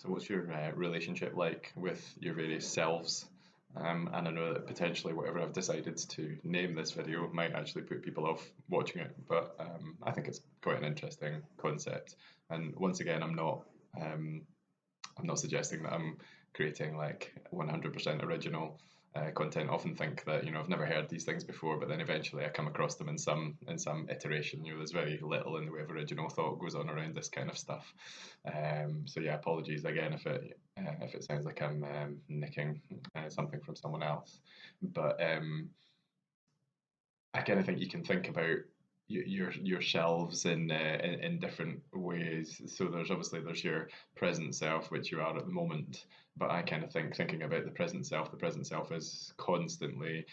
So, what's your relationship like with your various selves? And I know that potentially whatever I've decided to name this video might actually put people off watching it, but I think it's quite an interesting concept. And once again, um, I'm not suggesting that I'm creating like 100% original content. I often think that I've never heard these things before, but then eventually I come across them in some iteration. There's very little in the way of original thought goes on around this kind of stuff. So yeah, apologies again if it sounds like I'm nicking something from someone else, but I kind of think you can think about yourselves in different ways. So there's your present self, which you are at the moment. But I kind of think thinking about the present self. The present self is constantly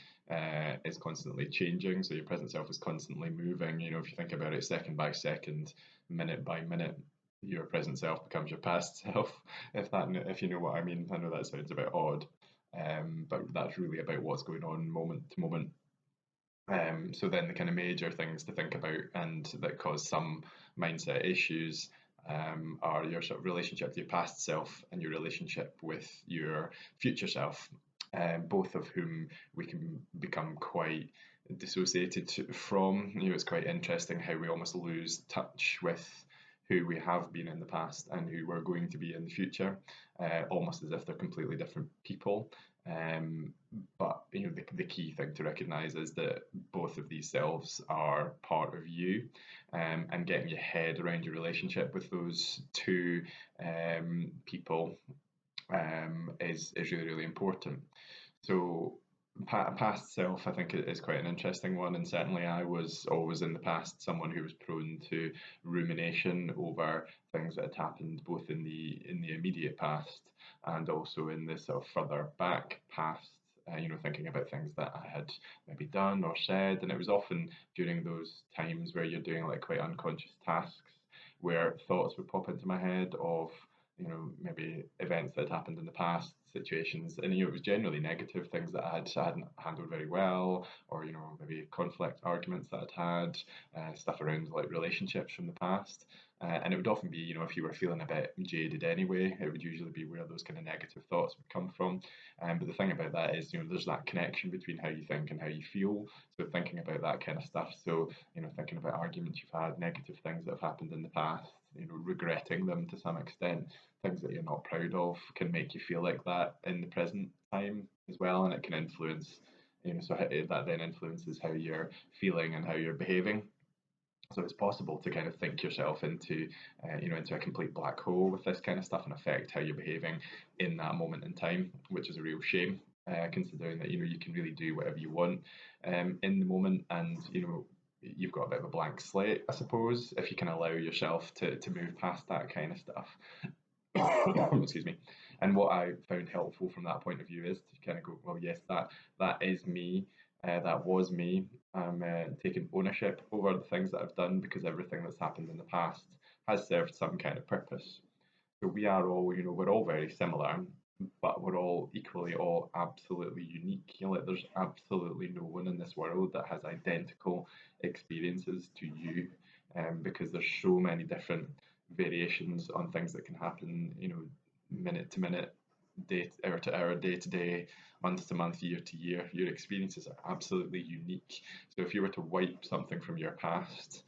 changing. So your present self is constantly moving. If you think about it, second by second, minute by minute, your present self becomes your past self. If you know what I mean. I know that sounds a bit odd, but that's really about what's going on moment to moment. So then the kind of major things to think about and that cause some mindset issues are your sort of relationship to your past self and your relationship with your future self, both of whom we can become quite dissociated from. It's quite interesting how we almost lose touch with who we have been in the past and who we're going to be in the future, almost as if they're completely different people. Um, but the key thing to recognize is that both of these selves are part of you, and getting your head around your relationship with those two people is really, really important. So past self, I think, is quite an interesting one, and certainly I was always in the past someone who was prone to rumination over things that had happened both in the immediate past and also in the sort of further back past. Thinking about things that I had maybe done or said, and it was often during those times where you're doing like quite unconscious tasks where thoughts would pop into my head of maybe events that had happened in the past, situations, and it was generally negative things that I hadn't handled very well, or maybe conflict arguments that I'd had, stuff around like relationships from the past. And it would often be, if you were feeling a bit jaded anyway, it would usually be where those kind of negative thoughts would come from. But the thing about that is, there's that connection between how you think and how you feel. So thinking about that kind of stuff. So, thinking about arguments you've had, negative things that have happened in the past, regretting them to some extent, things that you're not proud of can make you feel like that in the present time as well, and it can influence, so that then influences how you're feeling and how you're behaving. So it's possible to kind of think yourself into a complete black hole with this kind of stuff and affect how you're behaving in that moment in time, which is a real shame. Considering that you can really do whatever you want in the moment, and you've got a bit of a blank slate, I suppose, if you can allow yourself to move past that kind of stuff. Excuse me. And what I found helpful from that point of view is to kind of go, well, yes, that is me, that was me. I'm taking ownership over the things that I've done because everything that's happened in the past has served some kind of purpose. So we are all, we're all very similar, but we're all equally all absolutely unique. Like there's absolutely no one in this world that has identical experiences to you, because there's so many different variations on things that can happen, minute to minute, day hour to hour, day to day, month to month, year to year. Your experiences are absolutely unique. So if you were to wipe something from your past,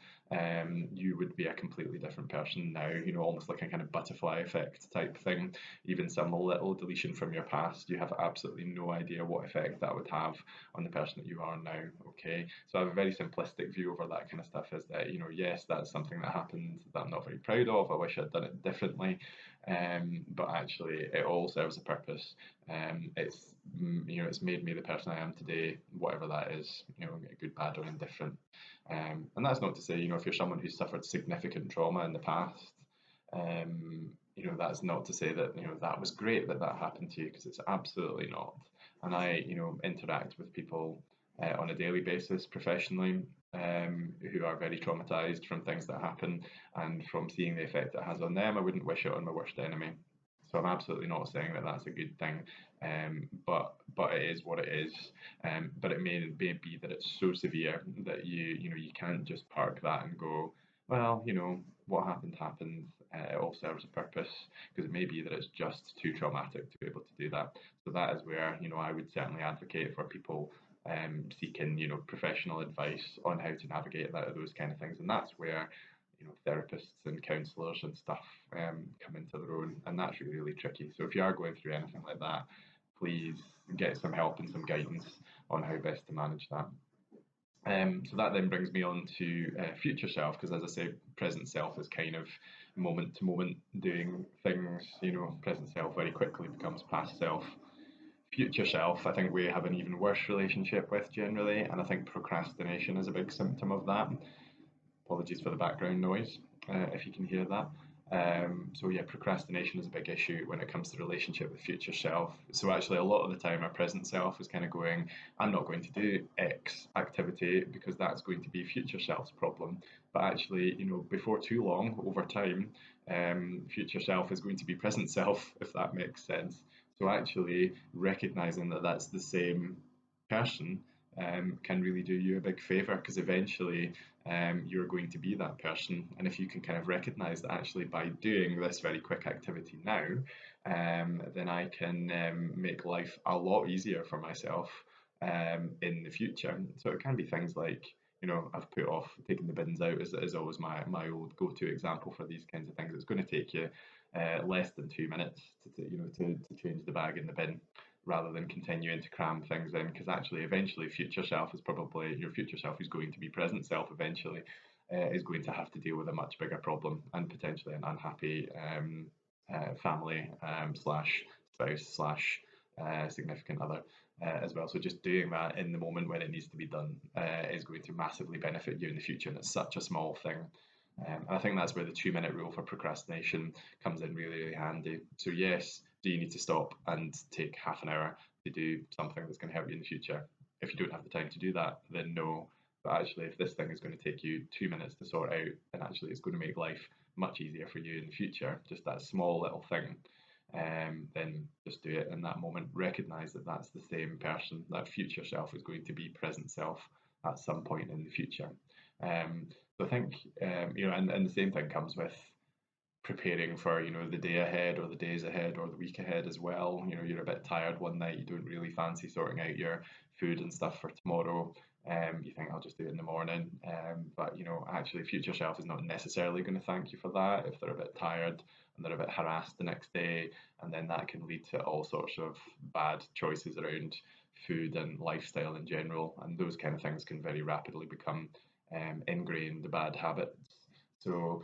you would be a completely different person now, almost like a kind of butterfly effect type thing. Even some little deletion from your past, you have absolutely no idea what effect that would have on the person that you are now. Okay, so I have a very simplistic view over that kind of stuff, is that, yes, that's something that happened that I'm not very proud of. I wish I'd done it differently. But actually, it all serves a purpose. It's made me the person I am today, whatever that is, good, bad, or indifferent. And that's not to say, if you're someone who's suffered significant trauma in the past, that's not to say that, that was great that that happened to you, because it's absolutely not. And I, interact with people on a daily basis professionally, who are very traumatized from things that happen, and from seeing the effect it has on them. I wouldn't wish it on my worst enemy. So I'm absolutely not saying that that's a good thing, but it is what it is. But it may be that it's so severe that you can't just park that and go, well, what happened happened. It all serves a purpose, because it may be that it's just too traumatic to be able to do that. So that is where, I would certainly advocate for people seeking, professional advice on how to navigate those kind of things. And that's where, therapists and counsellors and stuff come into their own, and that's really, really tricky. So if you are going through anything like that, please get some help and some guidance on how best to manage that. So that then brings me on to future self, because as I say, present self is kind of moment to moment doing things. Present self very quickly becomes past self. Future self, I think we have an even worse relationship with generally, and I think procrastination is a big symptom of that. Apologies for the background noise, if you can hear that. So yeah, procrastination is a big issue when it comes to relationship with future self. So actually, a lot of the time, our present self is kind of going, "I'm not going to do X activity because that's going to be future self's problem." But actually, before too long, over time, future self is going to be present self, if that makes sense. So actually, recognizing that that's the same person can really do you a big favor, because eventually you're going to be that person. And if you can kind of recognize that actually by doing this very quick activity now, then I can make life a lot easier for myself in the future. So it can be things like, I've put off taking the bins out is always my old go-to example for these kinds of things. It's going to take you less than 2 minutes to change the bag in the bin, rather than continuing to cram things in, because actually eventually future self is probably your future self who's going to be present self eventually is going to have to deal with a much bigger problem, and potentially an unhappy family slash spouse slash significant other as well. So just doing that in the moment when it needs to be done is going to massively benefit you in the future, and it's such a small thing. And I think that's where the 2 minute rule for procrastination comes in really, really handy. So yes, do you need to stop and take half an hour to do something that's going to help you in the future? If you don't have the time to do that, then no. But actually, if this thing is going to take you 2 minutes to sort out, then actually it's going to make life much easier for you in the future. Just that small little thing. Then just do it in that moment. Recognize that that's the same person. That future self is going to be present self at some point in the future. So I think, and the same thing comes with preparing for, the day ahead or the days ahead or the week ahead as well. You're a bit tired one night, you don't really fancy sorting out your food and stuff for tomorrow. You think, I'll just do it in the morning. But actually future self is not necessarily going to thank you for that if they're a bit tired and they're a bit harassed the next day, and then that can lead to all sorts of bad choices around food and lifestyle in general, and those kind of things can very rapidly become ingrained bad habits. So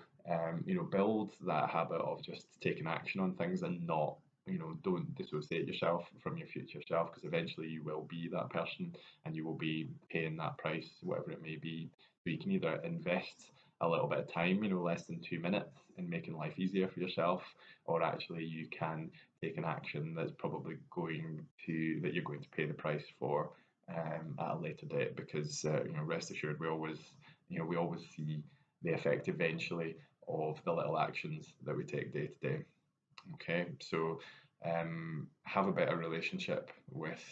build that habit of just taking action on things, and not, don't dissociate yourself from your future self, because eventually you will be that person and you will be paying that price, whatever it may be. So you can either invest a little bit of time, less than 2 minutes, in making life easier for yourself, or actually you can take an action that's probably that you're going to pay the price for at a later date, because rest assured, we always see the effect eventually of the little actions that we take day to day. Okay, so have a better relationship with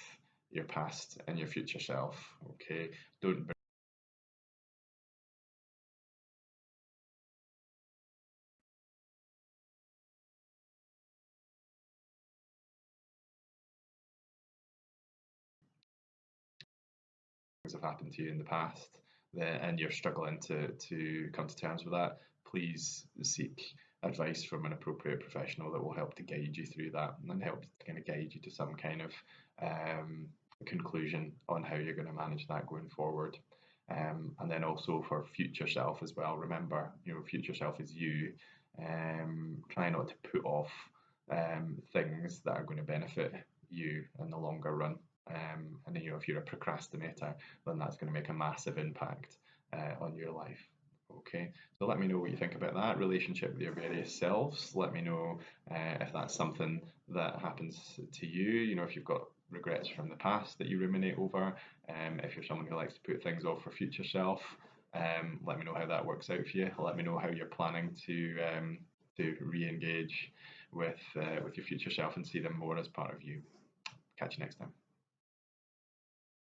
your past and your future self. Okay, don't have happened to you in the past, and you're struggling to come to terms with that, please seek advice from an appropriate professional that will help to guide you through that, and help to kind of guide you to some kind of conclusion on how you're going to manage that going forward. And then also for future self as well, remember, future self is you. Try not to put off things that are going to benefit you in the longer run. And then, if you're a procrastinator, then that's going to make a massive impact on your life. Okay, so let me know what you think about that relationship with your various selves. Let me know if that's something that happens to you. If you've got regrets from the past that you ruminate over, if you're someone who likes to put things off for future self, let me know how that works out for you. Let me know how you're planning to re-engage with your future self and see them more as part of you. Catch you next time.